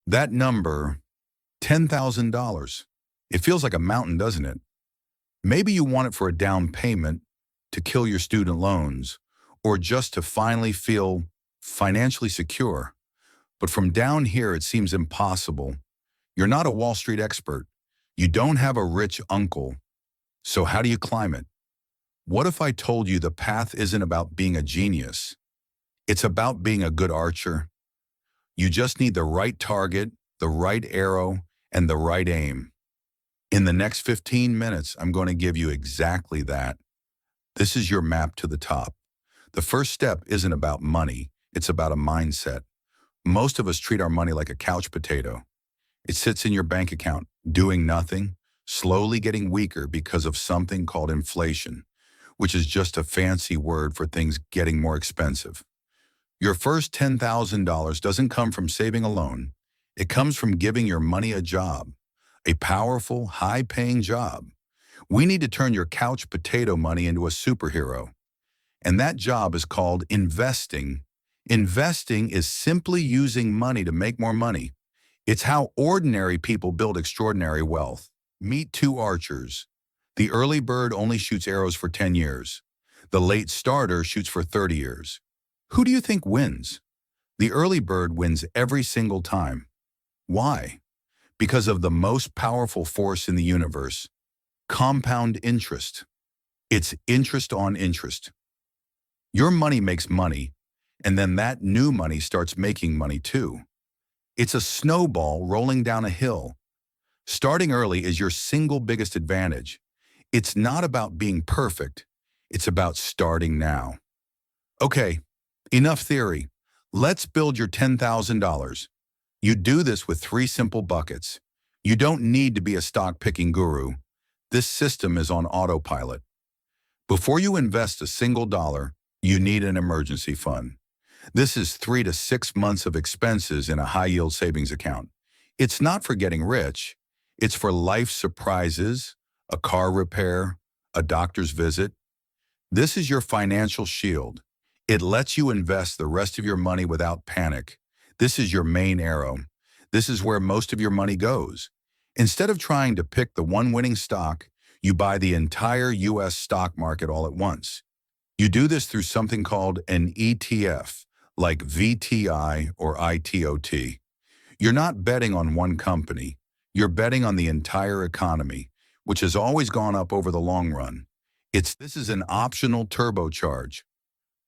That number, $10,000. It feels like a mountain, doesn't it? Maybe you want it for a down payment, to kill your student loans, or just to finally feel financially secure. But from down here, it seems impossible. You're not a Wall Street expert. You don't have a rich uncle. So how do you climb it? What if I told you the path isn't about being a genius? It's about being a good archer. You just need the right target, the right arrow, and the right aim. In the next 15 minutes, I'm going to give you exactly that. This is your map to the top. The first step isn't about money. It's about a mindset. Most of us treat our money like a couch potato. It sits in your bank account, doing nothing, slowly getting weaker because of something called inflation, which is just a fancy word for things getting more expensive. Your first $10,000 doesn't come from saving alone. It comes from giving your money a job, a powerful, high-paying job. We need to turn your couch potato money into a superhero. And that job is called investing. Investing is simply using money to make more money. It's how ordinary people build extraordinary wealth. Meet two archers. The early bird only shoots arrows for 10 years. The late starter shoots for 30 years. Who do you think wins? The early bird wins every single time. Why? Because of the most powerful force in the universe, compound interest. It's interest on interest. Your money makes money, and then that new money starts making money too. It's a snowball rolling down a hill. Starting early is your single biggest advantage. It's not about being perfect. It's about starting now. Okay, enough theory. Let's build your $10,000. You do this with 3 simple buckets. You don't need to be a stock-picking guru. This system is on autopilot. Before you invest a single dollar, you need an emergency fund. This is 3 to 6 months of expenses in a high-yield savings account. It's not for getting rich. It's for life surprises, a car repair, a doctor's visit. This is your financial shield. It lets you invest the rest of your money without panic. This is your main arrow. This is where most of your money goes. Instead of trying to pick the one winning stock, you buy the entire U.S. stock market all at once. You do this through something called an ETF, like VTI or ITOT. You're not betting on one company. You're betting on the entire economy, which has always gone up over the long run. This is an optional turbocharge.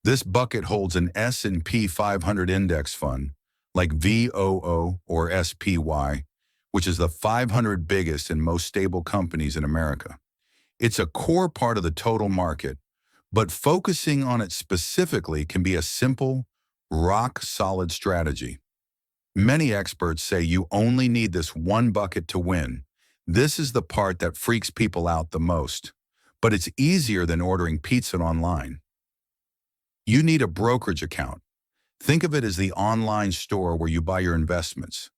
This bucket holds an S&P 500 index fund, like VOO or SPY, which is the 500 biggest and most stable companies in America. It's a core part of the total market, but focusing on it specifically can be a simple, rock-solid strategy. Many experts say you only need this one bucket to win. This is the part that freaks people out the most, but it's easier than ordering pizza online. You need a brokerage account. Think of it as the online store where you buy your investments.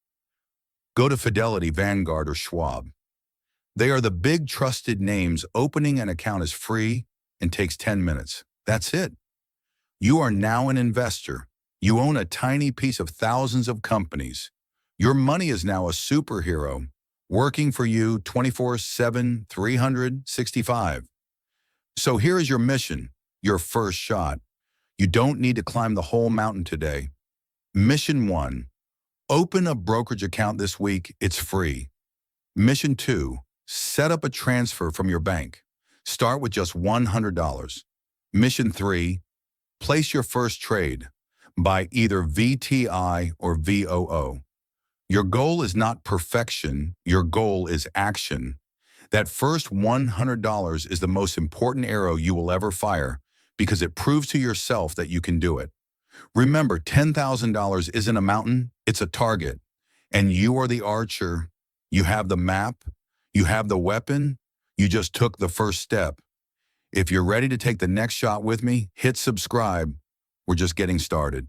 Go to Fidelity, Vanguard, or Schwab. They are the big trusted names. Opening an account is free and takes 10 minutes. That's it. You are now an investor. You own a tiny piece of thousands of companies. Your money is now a superhero, working for you 24/7, 365. So here is your mission, your first shot. You don't need to climb the whole mountain today. Mission 1, open a brokerage account this week. It's free. Mission 2, set up a transfer from your bank. Start with just $100. Mission 3, place your first trade. Buy either VTI or VOO. Your goal is not perfection. Your goal is action. That first $100 is the most important arrow you will ever fire because it proves to yourself that you can do it. Remember, $10,000 isn't a mountain, it's a target. And you are the archer. You have the map. You have the weapon. You just took the first step. If you're ready to take the next shot with me, hit subscribe. We're just getting started.